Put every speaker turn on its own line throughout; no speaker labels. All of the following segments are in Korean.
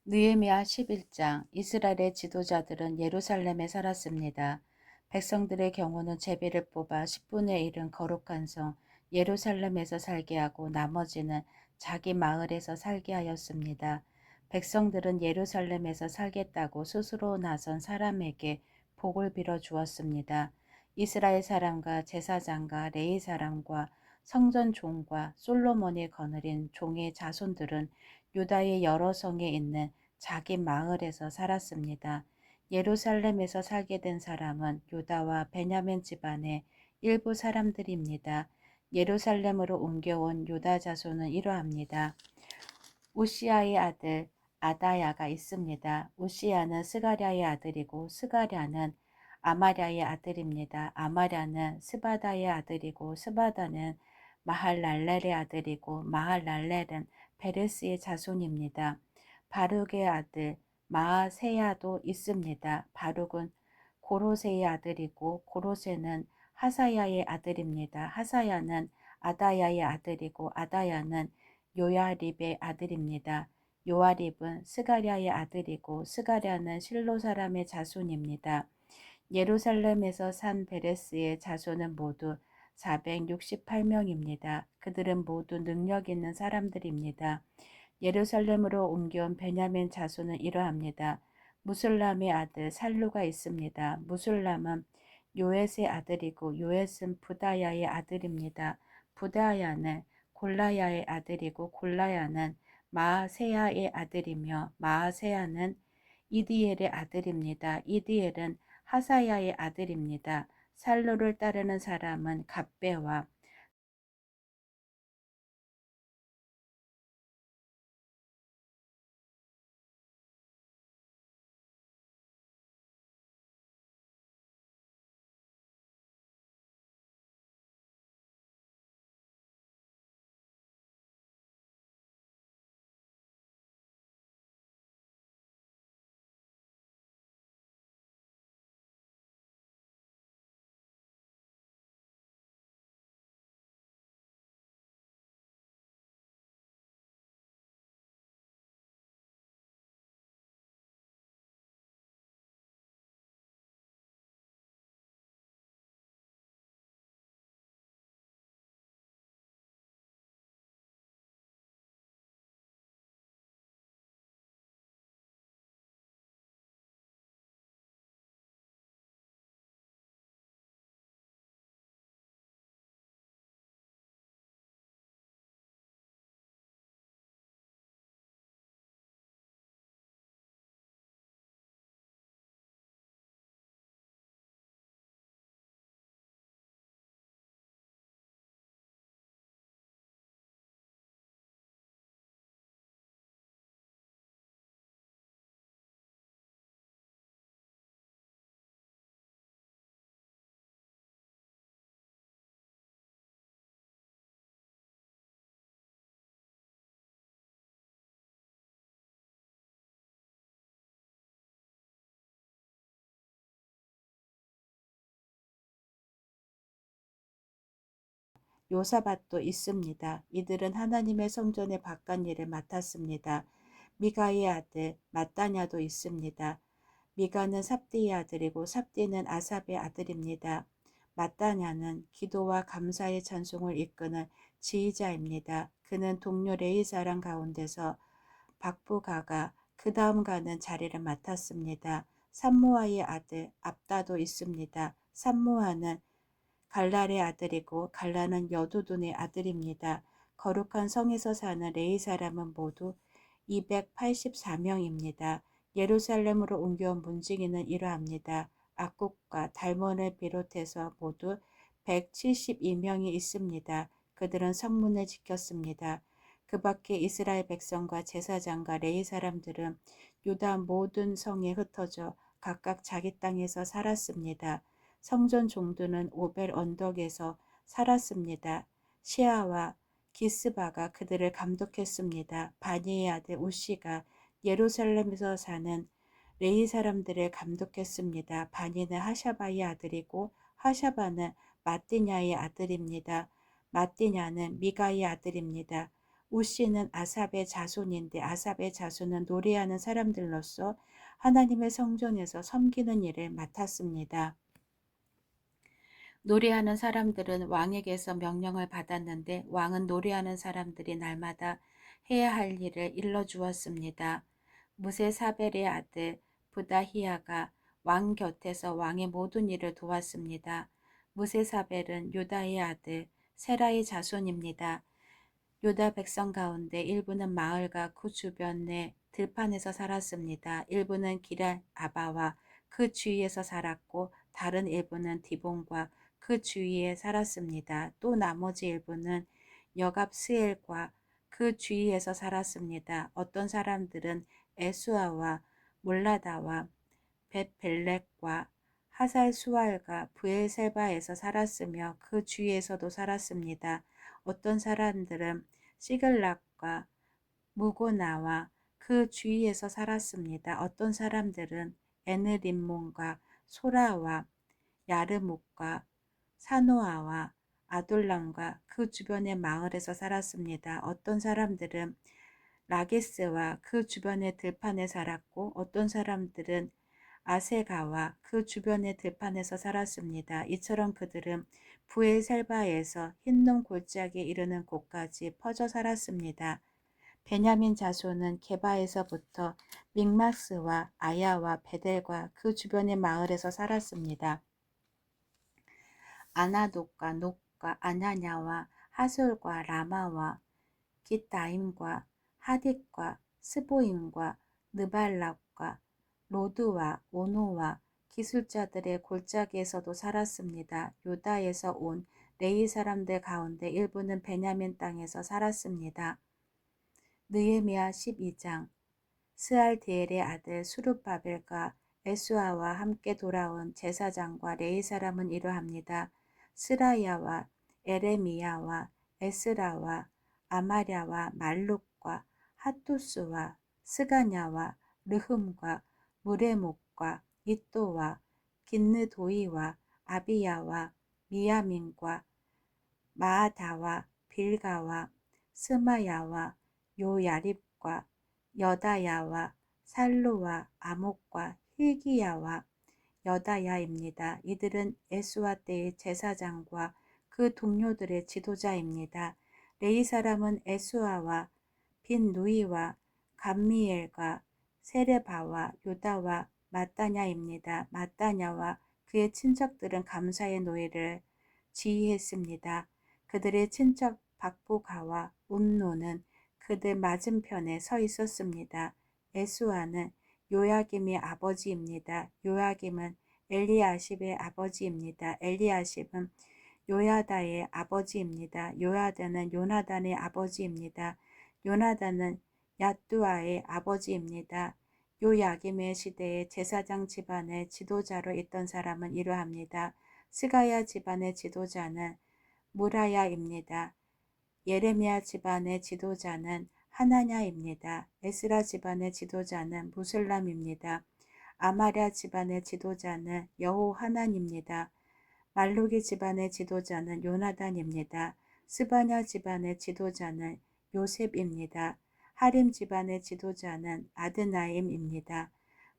느헤미야 11장. 이스라엘의 지도자들은 예루살렘에 살았습니다. 백성들의 경우는 제비를 뽑아 10분의 1은 거룩한 성 예루살렘에서 살게 하고 나머지는 자기 마을에서 살게 하였습니다. 백성들은 예루살렘에서 살겠다고 스스로 나선 사람에게 복을 빌어 주었습니다. 이스라엘 사람과 제사장과 레위 사람과 성전 종과 솔로몬이 거느린 종의 자손들은 유다의 여러 성에 있는 자기 마을에서 살았습니다. 예루살렘에서 살게 된 사람은 유다와 베냐민 집안의 일부 사람들입니다. 예루살렘으로 옮겨온 유다 자손은 이러합니다. 우시아의 아들 아다야가 있습니다. 우시아는 스가랴의 아들이고 스가랴는 아마랴의 아들입니다. 아마랴는 스바다의 아들이고 스바다는 마할랄렐의 아들이고 마할랄렐은 베레스의 자손입니다. 바룩의 아들 마아세야도 있습니다. 바룩은 고로세의 아들이고 고로세는 하사야의 아들입니다. 하사야는 아다야의 아들이고 아다야는 요야립의 아들입니다. 요아립은 스가랴의 아들이고 스가랴는 실로 사람의 자손입니다. 예루살렘에서 산 베레스의 자손은 모두 468명입니다. 그들은 모두 능력 있는 사람들입니다. 예루살렘으로 옮겨온 베냐민 자손은 이러합니다. 무술람의 아들 살루가 있습니다. 무술람은 요엣의 아들이고 요엣은 부다야의 아들입니다. 부다야는 골라야의 아들이고 골라야는 마아세야의 아들이며 마아세야는 이디엘의 아들입니다. 이디엘은 하사야의 아들입니다. 살루를 따르는 사람은 갑배와 요사밧도 있습니다. 이들은 하나님의 성전의 바깥 일을 맡았습니다. 미가의 아들 마따냐도 있습니다. 미가는 삽디의 아들이고 삽디는 아삽의 아들입니다. 마따냐는 기도와 감사의 찬송을 이끄는 지휘자입니다. 그는 동료 레위 사람 가운데서 박부가가 그 다음 가는 자리를 맡았습니다. 삼무아의 아들 압다도 있습니다. 삼무아는 갈랄의 아들이고 갈랄은 여두둔의 아들입니다. 거룩한 성에서 사는 레위 사람은 모두 284명입니다. 예루살렘으로 옮겨온 문지기는 이러합니다. 악국과 달몬을 비롯해서 모두 172명이 있습니다. 그들은 성문을 지켰습니다. 그 밖에 이스라엘 백성과 제사장과 레위 사람들은 유다 모든 성에 흩어져 각각 자기 땅에서 살았습니다. 성전 종들은 오벨 언덕에서 살았습니다. 시아와 기스바가 그들을 감독했습니다. 바니의 아들 우시가 예루살렘에서 사는 레위 사람들을 감독했습니다. 바니는 하샤바의 아들이고 하샤바는 마띠냐의 아들입니다. 마띠냐는 미가의 아들입니다. 우시는 아삽의 자손인데 아삽의 자손은 노래하는 사람들로서 하나님의 성전에서 섬기는 일을 맡았습니다. 노래하는 사람들은 왕에게서 명령을 받았는데 왕은 노래하는 사람들이 날마다 해야 할 일을 일러주었습니다. 무세사벨의 아들 부다히야가 왕 곁에서 왕의 모든 일을 도왔습니다. 무세사벨은 유다의 아들 세라의 자손입니다. 유다 백성 가운데 일부는 마을과 그 주변의 들판에서 살았습니다. 일부는 기럇 아바와 그 주위에서 살았고 다른 일부는 디본과 그 주위에 살았습니다. 또 나머지 일부는 여갑스엘과 그 주위에서 살았습니다. 어떤 사람들은 에수아와 몰라다와 벳벨렉과 하살수알과 브엘세바에서 살았으며 그 주위에서도 살았습니다. 어떤 사람들은 시글락과 무고나와 그 주위에서 살았습니다. 어떤 사람들은 에느림몬과 소라와 야르묵과 사노아와 아둘람과 그 주변의 마을에서 살았습니다. 어떤 사람들은 라게스와 그 주변의 들판에 살았고 어떤 사람들은 아세가와 그 주변의 들판에서 살았습니다. 이처럼 그들은 부엘셀바에서 흰놈 골짜기에 이르는 곳까지 퍼져 살았습니다. 베냐민 자손은 게바에서부터 믹마스와 아야와 베델과 그 주변의 마을에서 살았습니다. 아나독과 녹과 아냐냐와 하솔과 라마와 깃다임과 하딕과 스보임과 느발락과 로드와 오노와 기술자들의 골짜기에서도 살았습니다. 유다에서 온 레위 사람들 가운데 일부는 베냐민 땅에서 살았습니다. 느헤미야 12장. 스알디엘의 아들 수룹바벨과 에수아와 함께 돌아온 제사장과 레위 사람은 이러합니다. 스라야와 에레미야와 에스라와 아마랴와 말룩과 핫투스와 스가냐와 르흠과 무레목과 이또와 긴느도이와 아비야와 미야민과 마아다와 빌가와 스마야와 요야립과 여다야와 살루와 아목과 힐기야와 여다야입니다. 이들은 에스와 때의 제사장과 그 동료들의 지도자입니다. 레위 사람은 에스와와 빈누이와 감미엘과 세레바와 요다와 마따냐입니다. 마따냐와 그의 친척들은 감사의 노예를 지휘했습니다. 그들의 친척 박보가와 운노는 그들 맞은편에 서 있었습니다. 에수아는 요야김의 아버지입니다. 요야김은 엘리아십의 아버지입니다. 엘리아십은 요야다의 아버지입니다. 요야다는 요나단의 아버지입니다. 요나단은 야뚜아의 아버지입니다. 요야김의 시대에 제사장 집안의 지도자로 있던 사람은 이러합니다. 스가야 집안의 지도자는 무라야입니다. 예레미야 집안의 지도자는 하나냐입니다. 에스라 집안의 지도자는 무슬람입니다. 아마랴 집안의 지도자는 여호하난입니다. 말루기 집안의 지도자는 요나단입니다. 스바냐 집안의 지도자는 요셉입니다. 하림 집안의 지도자는 아드나임입니다.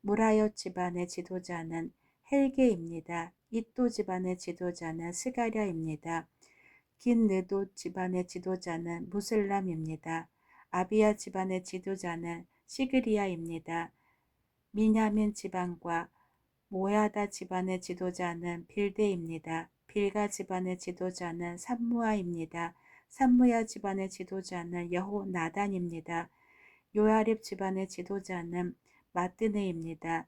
무라옅 집안의 지도자는 헬게입니다. 이또 집안의 지도자는 스가랴입니다. 긴느도 집안의 지도자는 무슬람입니다. 아비야 집안의 지도자는 시그리야입니다. 미냐민 집안과 모야다 집안의 지도자는 빌데입니다. 빌가 집안의 지도자는 삼무아입니다. 삼무야 집안의 지도자는 여호나단입니다. 요아립 집안의 지도자는 마뜨네입니다.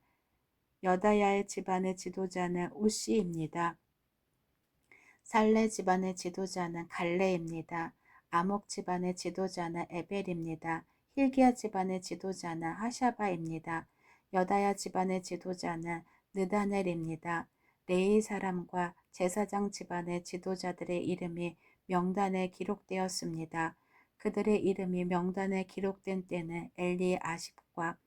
여다야의 집안의 지도자는 우시입니다. 살레 집안의 지도자는 갈레입니다. 아목 집안의 지도자는 에벨입니다. 힐기야 집안의 지도자는 하샤바입니다. 여다야 집안의 지도자는 느다넬입니다. 레위 사람과 제사장 집안의 지도자들의 이름이 명단에 기록되었습니다. 그들의 이름이 명단에 기록된 때는 엘리아십과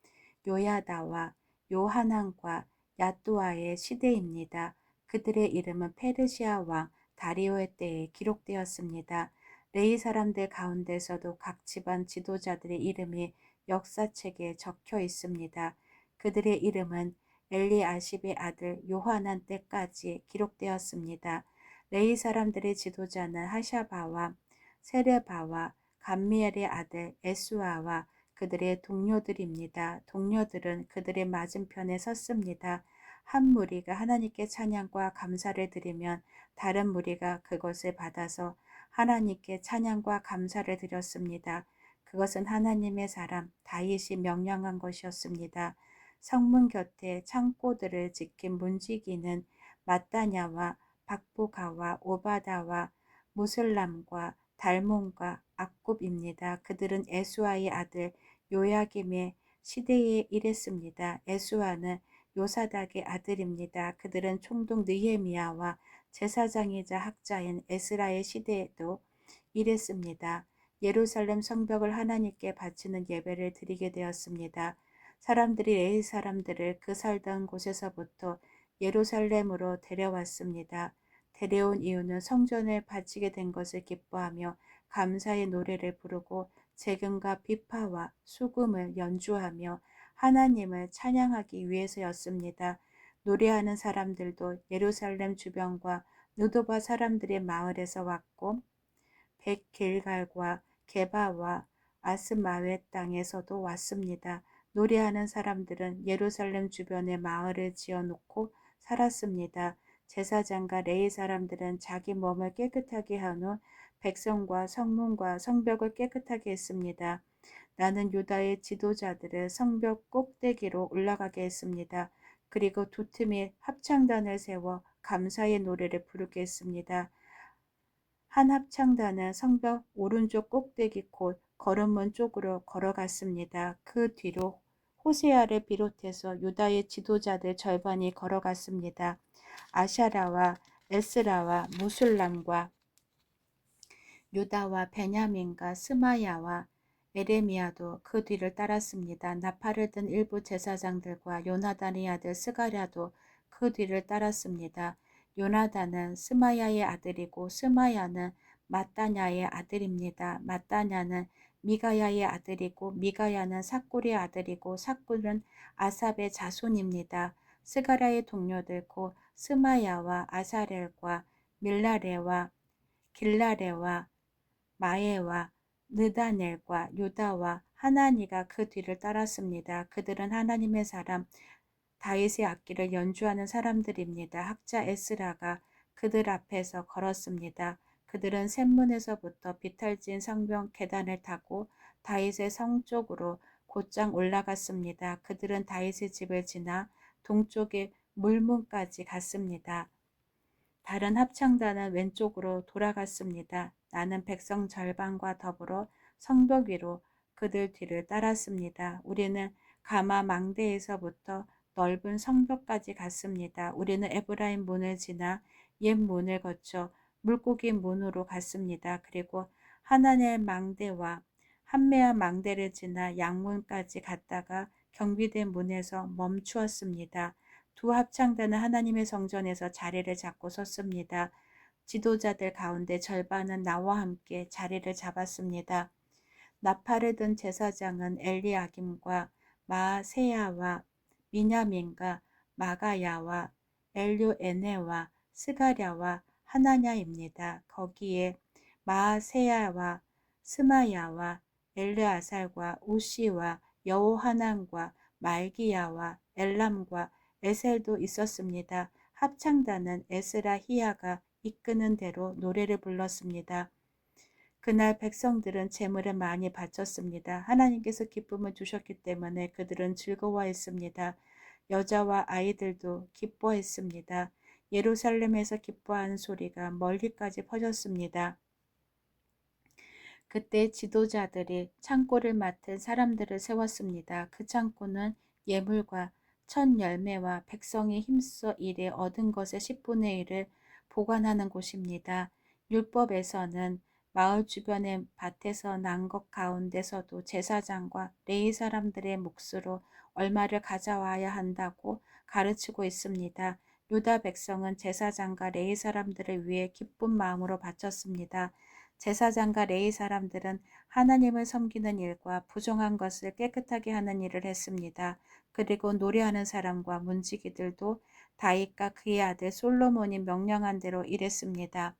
요야다와 요하난과 야뚜아의 시대입니다. 그들의 이름은 페르시아 왕 다리오의 때에 기록되었습니다. 레위 사람들 가운데서도 각 집안 지도자들의 이름이 역사책에 적혀 있습니다. 그들의 이름은 엘리아십의 아들 요하난 때까지 기록되었습니다. 레위 사람들의 지도자는 하샤바와 세레바와 감미엘의 아들 에수아와 그들의 동료들입니다. 동료들은 그들의 맞은편에 섰습니다. 한 무리가 하나님께 찬양과 감사를 드리면 다른 무리가 그것을 받아서 하나님께 찬양과 감사를 드렸습니다. 그것은 하나님의 사람 다윗이 명령한 것이었습니다. 성문 곁에 창고들을 지킨 문지기는 마따냐와 박부가와 오바다와 무슬람과 달몬과 악굽입니다. 그들은 에수아의 아들 요야김의 시대에 일했습니다. 에수아는 요사닥의 아들입니다. 그들은 총독 느헤미야와 제사장이자 학자인 에스라의 시대에도 일했습니다. 예루살렘 성벽을 하나님께 바치는 예배를 드리게 되었습니다. 사람들이 레위 사람들을 그 살던 곳에서부터 예루살렘으로 데려왔습니다. 데려온 이유는 성전을 바치게 된 것을 기뻐하며 감사의 노래를 부르고 재금과 비파와 수금을 연주하며 하나님을 찬양하기 위해서였습니다. 노래하는 사람들도 예루살렘 주변과 느도바 사람들의 마을에서 왔고 백길갈과 게바와 아스마웻 땅에서도 왔습니다. 노래하는 사람들은 예루살렘 주변에 마을을 지어놓고 살았습니다. 제사장과 레위 사람들은 자기 몸을 깨끗하게 한 후 백성과 성문과 성벽을 깨끗하게 했습니다. 나는 유다의 지도자들을 성벽 꼭대기로 올라가게 했습니다. 그리고 두 틈에 합창단을 세워 감사의 노래를 부르게 했습니다. 한 합창단은 성벽 오른쪽 꼭대기 곧 거름문 쪽으로 걸어갔습니다. 그 뒤로 호세아를 비롯해서 유다의 지도자들 절반이 걸어갔습니다. 아샤라와 에스라와 무술람과 유다와 베냐민과 스마야와 에레미야도 그 뒤를 따랐습니다. 나팔을 든 일부 제사장들과 요나단의 아들 스가랴도 그 뒤를 따랐습니다. 요나단은 스마야의 아들이고 스마야는 마따냐의 아들입니다. 마따냐는 미가야의 아들이고 미가야는 삭굴의 아들이고 삭굴은 아삽의 자손입니다. 스가랴의 동료들 곧 스마야와 아사렐과 밀라레와 길라레와 마에와 느다넬과 유다와 하나니가 그 뒤를 따랐습니다. 그들은 하나님의 사람 다윗의 악기를 연주하는 사람들입니다. 학자 에스라가 그들 앞에서 걸었습니다. 그들은 샘문에서부터 비탈진 성벽 계단을 타고 다윗의 성 쪽으로 곧장 올라갔습니다. 그들은 다윗의 집을 지나 동쪽의 물문까지 갔습니다. 다른 합창단은 왼쪽으로 돌아갔습니다. 나는 백성 절반과 더불어 성벽 위로 그들 뒤를 따랐습니다. 우리는 가마 망대에서부터 넓은 성벽까지 갔습니다. 우리는 에브라임 문을 지나 옛 문을 거쳐 물고기 문으로 갔습니다. 그리고 하나넬 망대와 한메아 망대를 지나 양문까지 갔다가 경비된 문에서 멈추었습니다. 두 합창단은 하나님의 성전에서 자리를 잡고 섰습니다. 지도자들 가운데 절반은 나와 함께 자리를 잡았습니다. 나팔을 든 제사장은 엘리야김과 마세야와 미냐민과 마가야와 엘류에네와 스가랴와 하나냐입니다. 거기에 마세야와 스마야와 엘르아살과 우시와 여호하난과 말기야와 엘람과 에셀도 있었습니다. 합창단은 에스라 히야가 이끄는 대로 노래를 불렀습니다. 그날 백성들은 재물을 많이 바쳤습니다. 하나님께서 기쁨을 주셨기 때문에 그들은 즐거워했습니다. 여자와 아이들도 기뻐했습니다. 예루살렘에서 기뻐하는 소리가 멀리까지 퍼졌습니다. 그때 지도자들이 창고를 맡은 사람들을 세웠습니다. 그 창고는 예물과 첫 열매와 백성이 힘써 일에 얻은 것의 10분의 1을 보관하는 곳입니다. 율법에서는 마을 주변의 밭에서 난 것 가운데서도 제사장과 레위 사람들의 몫으로 얼마를 가져와야 한다고 가르치고 있습니다. 유다 백성은 제사장과 레위 사람들을 위해 기쁜 마음으로 바쳤습니다. 제사장과 레위 사람들은 하나님을 섬기는 일과 부정한 것을 깨끗하게 하는 일을 했습니다. 그리고 노래하는 사람과 문지기들도 다윗과 그의 아들 솔로몬이 명령한 대로 일했습니다.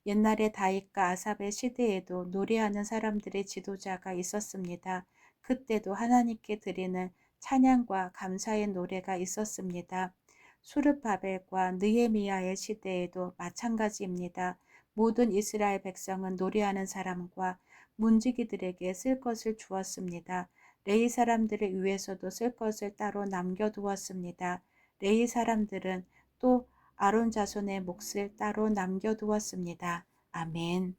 옛날에 다윗과 아삽의 시대에도 노래하는 사람들의 지도자가 있었습니다. 그때도 하나님께 드리는 찬양과 감사의 노래가 있었습니다. 수르바벨과 느헤미야의 시대에도 마찬가지입니다. 모든 이스라엘 백성은 노래하는 사람과 문지기들에게 쓸 것을 주었습니다. 레위 사람들을 위해서도 쓸 것을 따로 남겨두었습니다. 레위 사람들은 또 아론 자손의 몫을 따로 남겨두었습니다. 아멘.